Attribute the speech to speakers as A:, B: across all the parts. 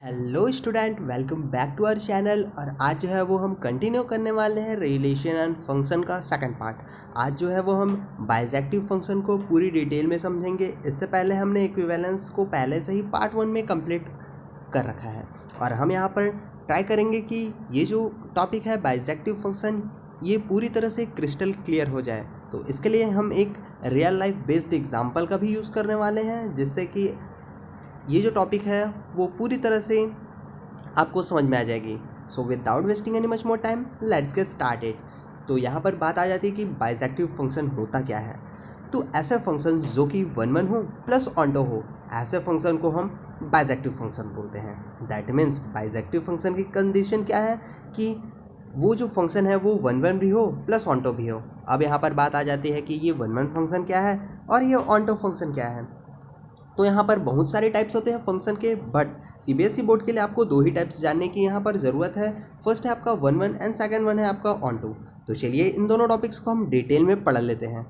A: Hello student, welcome back to our channel. और आज जो है वो हम कंटिन्यू करने वाले हैं रिलेशन एंड फंक्शन का सेकंड पार्ट। आज जो है वो हम बाइजेक्टिव फंक्शन को पूरी डिटेल में समझेंगे। इससे पहले हमने इक्विवेलेंस को पहले से ही पार्ट 1 में कंप्लीट कर रखा है और हम यहाँ पर ट्राई करेंगे कि ये जो टॉपिक है बाइजेक्टिव फंक्शन ये पूरी तरह से क्रिस्टल क्लियर हो जाए। तो इसके लिए हम एक रियल लाइफ बेस्ड एग्जाम्पल का भी यूज़ करने वाले हैं, जिससे कि ये जो टॉपिक है वो पूरी तरह से आपको समझ में आ जाएगी। So without wasting any much more time, let's get started. तो यहाँ पर बात आ जाती है कि बाइजेक्टिव फंक्शन होता क्या है। तो ऐसे फंक्शन जो कि वन वन हो प्लस ऑन्टो हो, ऐसे फंक्शन को हम बाइजेक्टिव फंक्शन बोलते हैं। दैट मीन्स बाइजेक्टिव फंक्शन की कंडीशन क्या है कि वो जो फंक्शन है वो वन वन भी हो प्लस ऑन्टो भी हो। अब यहाँ पर बात आ जाती है कि ये वन वन फंक्शन क्या है और ये ऑन्टो फंक्शन क्या है। तो यहाँ पर बहुत सारे टाइप्स होते हैं फंक्शन के, बट सीबीएसई बोर्ड के लिए आपको दो ही टाइप्स जानने की यहाँ पर ज़रूरत है। फर्स्ट है आपका one one and second one है आपका ऑन टू। तो चलिए इन दोनों टॉपिक्स को हम डिटेल में पढ़ लेते हैं।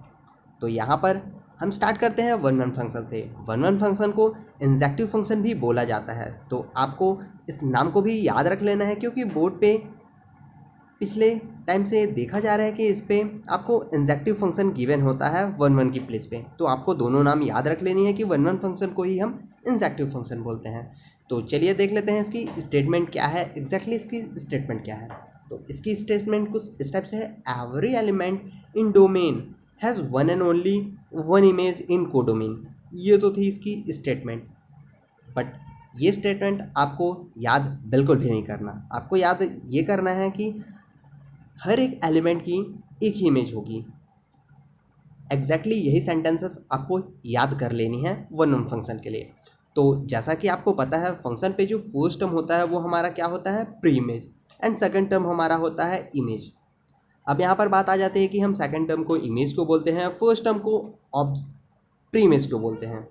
A: तो यहाँ पर हम स्टार्ट करते हैं वन वन फंक्शन से। वन वन फंक्शन को इंजेक्टिव फंक्शन भी बोला जाता है। तो आपको इस नाम को भी याद रख लेना है, क्योंकि बोर्ड पे पिछले टाइम से देखा जा रहा है कि इस पर आपको इंजेक्टिव फंक्शन गिवन होता है वन वन की प्लेस पे। तो आपको दोनों नाम याद रख लेनी है कि वन वन फंक्शन को ही हम इंजेक्टिव फंक्शन बोलते हैं। तो चलिए देख लेते हैं इसकी स्टेटमेंट क्या है, एग्जैक्टली इसकी स्टेटमेंट क्या है। तो इसकी स्टेटमेंट कुछ इस टाइप से है। Every element in domain has one and only one image in codomain. ये तो थी इसकी स्टेटमेंट, बट ये स्टेटमेंट आपको याद बिल्कुल भी नहीं करना। आपको याद ये करना है कि हर एक एलिमेंट की एक ही इमेज होगी। एग्जैक्टली यही सेंटेंसेस आपको याद कर लेनी है वन वन फंक्शन के लिए। तो जैसा कि आपको पता है, फंक्शन पे जो फर्स्ट टर्म होता है वो हमारा क्या होता है, pre image, and second term हमारा होता है इमेज। अब यहाँ पर बात आ जाती है कि हम सेकंड टर्म को इमेज को बोलते हैं, फर्स्ट टर्म को प्री इमेज को बोलते हैं।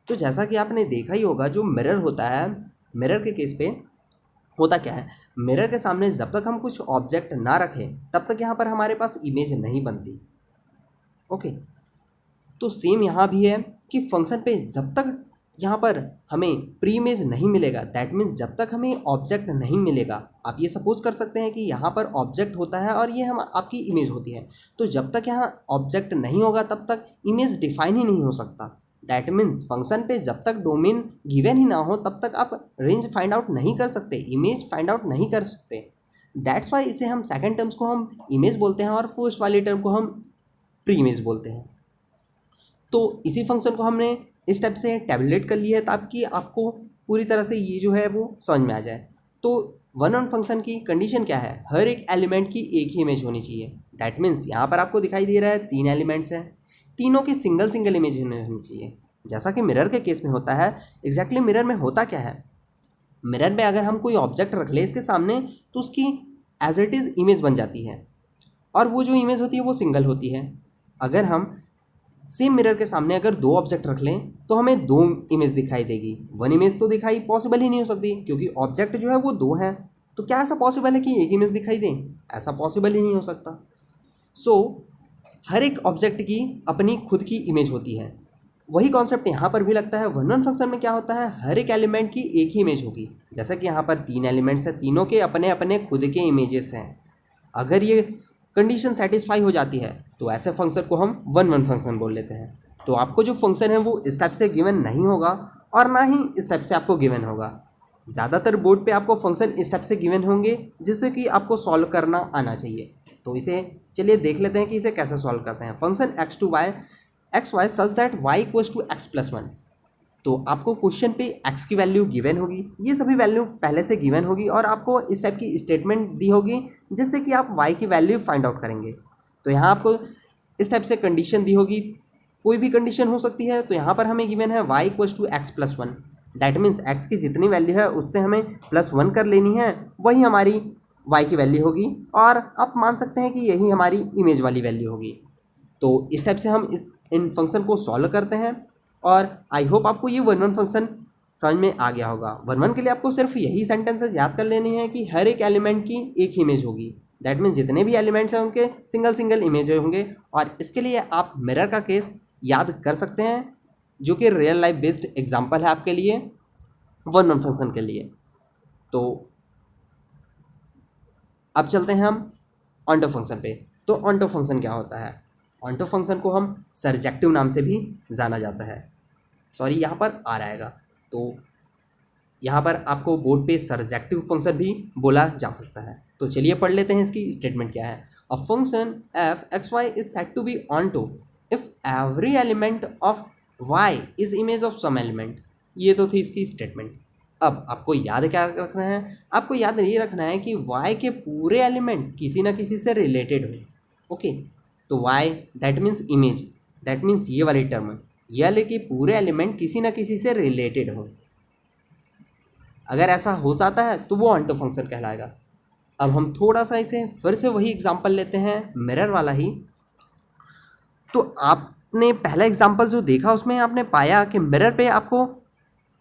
A: तो जैसा कि आपने देखा ही होगा, जो मिरर होता है, मिरर के केस पे होता क्या है, मिरर के सामने जब तक हम कुछ ऑब्जेक्ट ना रखें तब तक यहाँ पर हमारे पास इमेज नहीं बनती। ओके, तो सेम यहाँ भी है कि फंक्शन पे जब तक यहाँ पर हमें प्री इमेज नहीं मिलेगा, दैट मीन्स जब तक हमें ऑब्जेक्ट नहीं मिलेगा। आप ये सपोज कर सकते हैं कि यहाँ पर ऑब्जेक्ट होता है और ये हम आपकी इमेज होती है। तो जब तक यहाँ ऑब्जेक्ट नहीं होगा तब तक इमेज डिफाइन ही नहीं हो सकता। दैट मीन्स फंक्शन पे जब तक डोमेन गिवन ही ना हो तब तक आप रेंज फाइंड आउट नहीं कर सकते, इमेज फाइंड आउट नहीं कर सकते। दैट्स वाई इसे हम सेकंड टर्म्स को हम इमेज बोलते हैं और फर्स्ट वाली टर्म को हम प्री इमेज बोलते हैं। तो इसी फंक्शन को हमने इस टाइप से टैबुलेट कर लिया है ताकि आपको पूरी तरह से ये जो है वो समझ में आ जाए। तो वन वन फंक्शन की कंडीशन क्या है, हर एक एलिमेंट की एक ही इमेज होनी चाहिए। दैट मीन्स यहाँ पर आपको दिखाई दे रहा है तीन एलिमेंट्स हैं, तीनों की सिंगल सिंगल इमेज होनी चाहिए, जैसा कि मिरर के केस में होता है। एग्जैक्टली मिरर में होता क्या है, मिरर में अगर हम कोई ऑब्जेक्ट रख ले इसके सामने तो उसकी एज इट इज़ इमेज बन जाती है, और वो जो इमेज होती है वो सिंगल होती है। अगर हम सेम मिरर के सामने अगर दो ऑब्जेक्ट रख लें तो हमें दो इमेज दिखाई देगी। वन इमेज तो दिखाई पॉसिबल ही नहीं हो सकती, क्योंकि ऑब्जेक्ट जो है वो दो हैं। तो क्या ऐसा पॉसिबल है कि एक इमेज दिखाई दे, ऐसा पॉसिबल ही नहीं हो सकता। सो हर एक ऑब्जेक्ट की अपनी खुद की इमेज होती है। वही कॉन्सेप्ट यहाँ पर भी लगता है। वन वन फंक्शन में क्या होता है, हर एक एलिमेंट की एक ही इमेज होगी। जैसा कि यहाँ पर तीन एलिमेंट्स हैं, तीनों के अपने अपने खुद के इमेजेस हैं। अगर ये कंडीशन सेटिस्फाई हो जाती है तो ऐसे फंक्शन को हम वन वन फंक्शन बोल लेते हैं। तो आपको जो फंक्शन है वो इस टाइप से गिवन नहीं होगा और ना ही इस टाइप से आपको गिवन होगा। ज़्यादातर बोर्ड पे आपको फंक्शन इस टाइप से गिवन होंगे जिससे कि आपको सॉल्व करना आना चाहिए। तो इसे चलिए देख लेते हैं कि इसे कैसे सॉल्व करते हैं। Function x to y x y such that y equals to x plus one. तो आपको क्वेश्चन पे x की वैल्यू गिवन होगी, ये सभी वैल्यू पहले से गिवन होगी, और आपको इस टाइप की स्टेटमेंट दी होगी जिससे कि आप y की वैल्यू फाइंड आउट करेंगे। तो यहाँ आपको इस टाइप से कंडीशन दी होगी, कोई भी कंडीशन हो सकती है। तो यहाँ पर हमें गिवन है y equals to x plus one. That means x की जितनी वैल्यू है उससे हमें प्लस वन कर लेनी है, वही हमारी y की वैल्यू होगी, और आप मान सकते हैं कि यही हमारी इमेज वाली वैल्यू होगी। तो इस टाइप से हम इन फंक्शन को सॉल्व करते हैं। और आई होप आपको ये वन वन फंक्शन समझ में आ गया होगा। वन वन के लिए आपको सिर्फ यही सेंटेंसेस याद कर लेनी है कि हर एक एलिमेंट की एक ही इमेज होगी। दैट मीन्स जितने भी एलिमेंट्स हैं उनके सिंगल सिंगल इमेज होंगे। और इसके लिए आप मिरर का केस याद कर सकते हैं, जो कि रियल लाइफ बेस्ड एग्जाम्पल है आपके लिए वन वन फंक्शन के लिए। तो अब चलते हैं हम ऑन्टो फंक्शन पे। तो ऑन्टो फंक्शन क्या होता है? ऑन्टो फंक्शन को हम सरजेक्टिव नाम से भी जाना जाता है। सॉरी, यहाँ पर आ रहेगा, तो यहाँ पर आपको बोर्ड पे सरजेक्टिव फंक्शन भी बोला जा सकता है। तो चलिए पढ़ लेते हैं इसकी स्टेटमेंट क्या है। A function f x y is said to be onto if every element of y is image of some element. ये तो थी इसकी स्टेटमेंट। अब आपको याद क्या रखना है? आपको याद ये रखना है कि y के पूरे एलिमेंट किसी ना किसी से रिलेटेड हो। ओके, तो y that means image, that means ये वाली टर्म, यह लेके पूरे एलिमेंट किसी ना किसी से रिलेटेड हो। अगर ऐसा हो जाता है तो वो ऑन्टो फंक्शन कहलाएगा। अब हम थोड़ा सा इसे फिर से वही एग्जाम्पल लेते हैं, मिरर वाला ही। तो आपने पहला एग्जाम्पल जो देखा उसमें आपने पाया कि मिरर पे आपको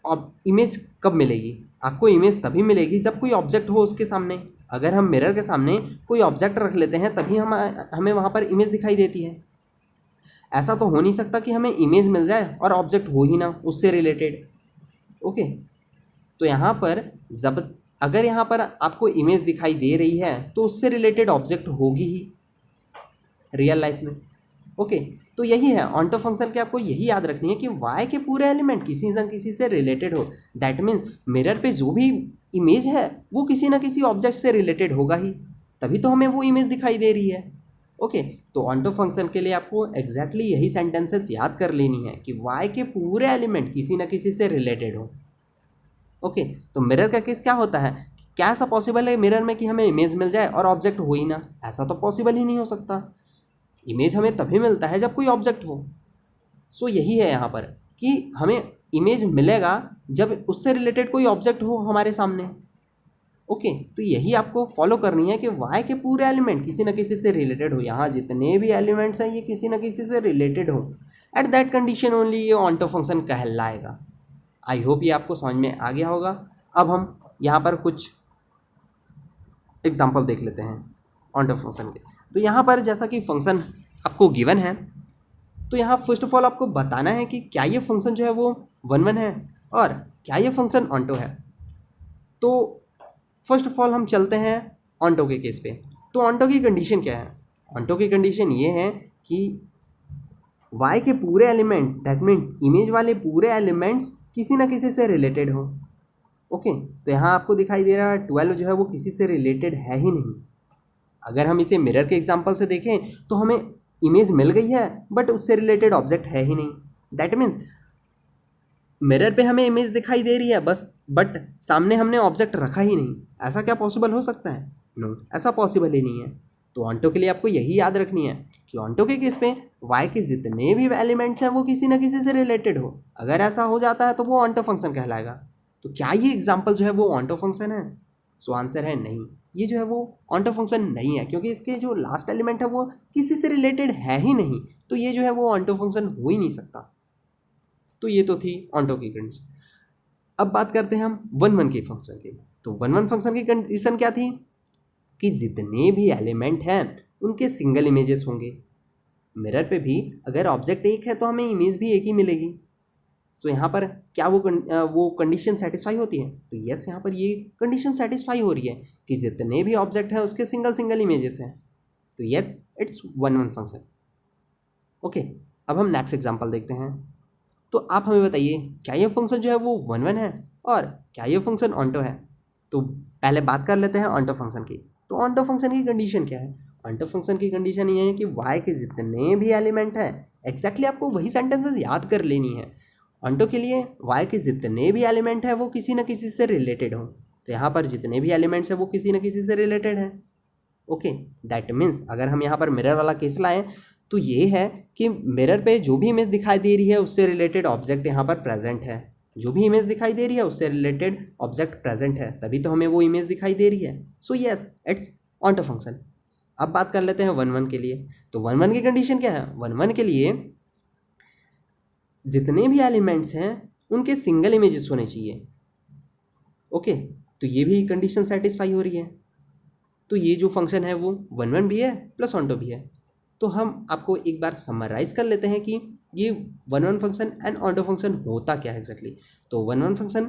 A: अब इमेज कब मिलेगी? आपको इमेज तभी मिलेगी जब कोई ऑब्जेक्ट हो उसके सामने। अगर हम मिरर के सामने कोई ऑब्जेक्ट रख लेते हैं तभी हमें वहाँ पर इमेज दिखाई देती है। ऐसा तो हो नहीं सकता कि हमें इमेज मिल जाए और ऑब्जेक्ट हो ही ना उससे रिलेटेड। ओके, तो यहाँ पर जब अगर यहाँ पर आपको इमेज दिखाई दे रही है तो उससे रिलेटेड ऑब्जेक्ट होगी ही रियल लाइफ में। ओके, तो यही है ऑन्टो फंक्शन के, आपको यही याद रखनी है कि y के पूरे एलिमेंट किसी न किसी से रिलेटेड हो। दैट मीन्स मिरर पे जो भी इमेज है वो किसी ना किसी ऑब्जेक्ट से रिलेटेड होगा ही, तभी तो हमें वो इमेज दिखाई दे रही है। ओके, तो ऑन्टो फंक्शन के लिए आपको एग्जैक्टली यही सेंटेंसेस याद कर लेनी है कि y के पूरे एलिमेंट किसी न किसी से रिलेटेड हो। ओके, तो मिरर का केस क्या होता है? क्या ऐसा पॉसिबल है मिरर में कि हमें इमेज मिल जाए और ऑब्जेक्ट हो ही ना? ऐसा तो पॉसिबल ही नहीं हो सकता। इमेज हमें तभी मिलता है जब कोई ऑब्जेक्ट हो। सो यही है यहाँ पर कि हमें इमेज मिलेगा जब उससे रिलेटेड कोई ऑब्जेक्ट हो हमारे सामने। ओके, तो यही आपको फॉलो करनी है कि y के पूरे एलिमेंट किसी न किसी से रिलेटेड हो। यहाँ जितने भी एलिमेंट्स हैं ये किसी न किसी से रिलेटेड हो। एट दैट कंडीशन ओनली ये ऑन्टो फंक्शन कहलाएगा। आई होप ये आपको समझ में आ गया होगा। अब हम यहाँ पर कुछ एग्जाम्पल देख लेते हैं ऑन्टो फंक्शन के। तो यहाँ पर जैसा कि फंक्शन आपको गिवन है, तो यहाँ फर्स्ट ऑफ ऑल आपको बताना है कि क्या ये फंक्शन जो है वो 1 1 है और क्या ये फंक्शन ऑन्टो है। तो फर्स्ट ऑफ ऑल हम चलते हैं ऑन्टो के केस पे। तो ऑन्टो की कंडीशन क्या है? ऑन्टो की कंडीशन ये है कि y के पूरे एलिमेंट्स, दैट मीन इमेज वाले पूरे एलिमेंट्स किसी ना किसी से रिलेटेड हो। ओके, तो यहाँ आपको दिखाई दे रहा है 12 जो है वो किसी से रिलेटेड है ही नहीं। अगर हम इसे मिरर के एग्जांपल से देखें तो हमें इमेज मिल गई है बट उससे रिलेटेड ऑब्जेक्ट है ही नहीं। दैट मीन्स मिरर पे हमें इमेज दिखाई दे रही है बस, बट सामने हमने ऑब्जेक्ट रखा ही नहीं। ऐसा क्या पॉसिबल हो सकता है? नो, ऐसा पॉसिबल ही नहीं है। तो ऑन्टो के लिए आपको यही याद रखनी है कि ऑन्टो के केस में y के जितने भी एलिमेंट्स हैं वो किसी ना किसी से रिलेटेड हो। अगर ऐसा हो जाता है तो वो ऑन्टो फंक्शन कहलाएगा। तो क्या ये एग्जाम्पल जो है वो ऑन्टो फंक्शन है? सो आंसर है नहीं, ये जो है वो ऑन्टो फंक्शन नहीं है, क्योंकि इसके जो लास्ट एलिमेंट है वो किसी से रिलेटेड है ही नहीं। तो ये जो है वो ऑन्टो फंक्शन हो ही नहीं सकता। तो ये तो थी ऑन्टो की कंडीशन। अब बात करते हैं हम 1 1 के फंक्शन की। तो 1 1 फंक्शन की कंडीशन क्या थी कि जितने भी एलिमेंट हैं उनके सिंगल इमेजेस होंगे। मिरर पे भी अगर ऑब्जेक्ट एक है तो हमें इमेज भी एक ही मिलेगी। तो यहाँ पर क्या वो कंडीशन सेटिस्फाई होती है? तो यस, यहाँ पर ये कंडीशन सेटिस्फाई हो रही है कि जितने भी ऑब्जेक्ट हैं उसके सिंगल सिंगल इमेजेस हैं। तो यस, इट्स 1 1 फंक्शन। ओके, अब हम नेक्स्ट एग्जांपल देखते हैं। तो आप हमें बताइए क्या ये फंक्शन जो है वो 1 1 है और क्या ये फंक्शन ऑन्टो है? तो पहले बात कर लेते हैं ऑन्टो फंक्शन की। तो ऑन्टो फंक्शन की कंडीशन क्या है? ऑन्टो फंक्शन की कंडीशन ये है कि y के जितने भी एलिमेंट हैं, एग्जैक्टली आपको वही सेंटेंसेस याद कर लेनी है। ऑन्टो के लिए y के जितने भी एलिमेंट हैं वो किसी न किसी से रिलेटेड हो। तो यहाँ पर जितने भी एलिमेंट्स हैं वो किसी न किसी से रिलेटेड हैं। ओके, दैट मीन्स अगर हम यहाँ पर मिरर वाला केस लाएं तो ये है कि मिरर पे जो भी इमेज दिखाई दे रही है उससे रिलेटेड ऑब्जेक्ट यहाँ पर प्रेजेंट है। जो भी इमेज दिखाई दे रही है उससे रिलेटेड ऑब्जेक्ट प्रेजेंट है, तभी तो हमें वो इमेज दिखाई दे रही है। सो यस, इट्स ऑन्टो फंक्शन। अब बात कर लेते हैं 1 1 के लिए। तो 1 1 की कंडीशन क्या है? 1 1 के लिए जितने भी एलिमेंट्स हैं उनके सिंगल इमेजेस होने चाहिए। ओके, तो ये भी कंडीशन सेटिस्फाई हो रही है। तो ये जो फंक्शन है वो 1 1 भी है प्लस ऑन्टो भी है। तो हम आपको एक बार समराइज कर लेते हैं कि ये 1 1 फंक्शन एंड ऑन्टो फंक्शन होता क्या है एग्जैक्टली। तो 1 1 फंक्शन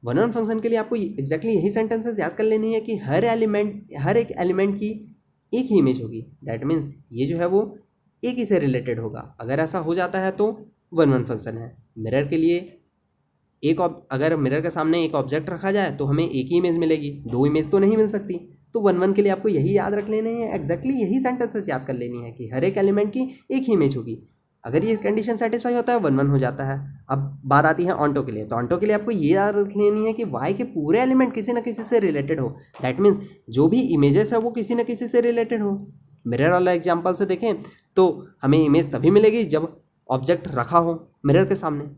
A: वन वन फंक्शन के लिए आपको एग्जैक्टली यही सेंटेंसेस याद कर लेनी है कि हर एक एलिमेंट की एक ही इमेज होगी। दैट मीन्स ये जो है वो एक ही से रिलेटेड होगा। अगर ऐसा हो जाता है तो वन वन फंक्शन है। मिरर के लिए अगर मिरर के सामने एक ऑब्जेक्ट रखा जाए तो हमें एक ही इमेज मिलेगी, दो इमेज तो नहीं मिल सकती। तो वन वन के लिए आपको यही याद रख लेने हैं, एग्जैक्टली यही सेंटेंसेस याद कर लेनी है कि हर एक एलिमेंट की एक ही इमेज होगी। अगर ये कंडीशन सेटिस्फाई होता है वन वन हो जाता है। अब बात आती है ऑन्टो के लिए। तो ऑन्टो के लिए आपको ये याद रख लेनी है कि वाई के पूरे एलिमेंट किसी न किसी से रिलेटेड हो। दैट मीन्स जो भी इमेजेस है वो किसी न किसी से रिलेटेड हो। मिरर वाला एग्जाम्पल से देखें तो हमें इमेज तभी मिलेगी जब ऑब्जेक्ट रखा हो मिरर के सामने।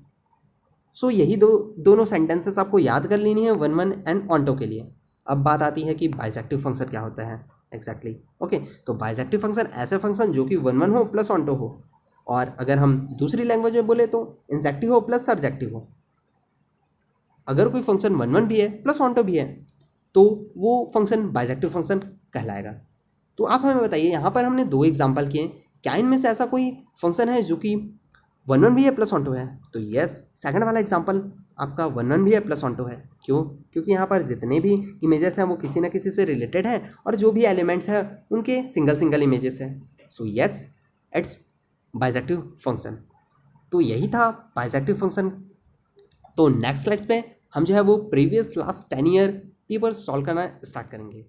A: सो यही दोनों सेंटेंसेस आपको याद कर लेनी है वन वन एंड ऑन्टो के लिए। अब बात आती है कि बाइसेक्टिव फंक्शन क्या होता है एग्जैक्टली। ओके, तो बाइसेक्टिव फंक्शन ऐसे फंक्शन जो कि वन वन हो प्लस ऑन्टो हो, और अगर हम दूसरी लैंग्वेज में बोले तो इंजेक्टिव हो प्लस सरजेक्टिव हो। अगर कोई फंक्शन वन वन भी है प्लस ऑन्टो भी है तो वो फंक्शन बाइसेक्टिव फंक्शन कहलाएगा। तो आप हमें बताइए, यहाँ पर हमने दो एग्जाम्पल किए, क्या इनमें से ऐसा कोई फंक्शन है जो कि वन वन भी है प्लस ऑन्टो है? तो यस, सेकंड वाला एग्जांपल आपका वन वन भी है प्लस ऑन्टो है। क्यों? क्योंकि यहाँ पर जितने भी इमेजेस हैं वो किसी ना किसी से रिलेटेड हैं, और जो भी एलिमेंट्स हैं उनके सिंगल सिंगल इमेजेस हैं। So yes, it's bisective function. तो यही था बाइसेक्टिव फंक्शन। तो नेक्स्ट स्लाइड्स पे हम जो है वो previous last 10 year paper solve करना स्टार्ट करेंगे।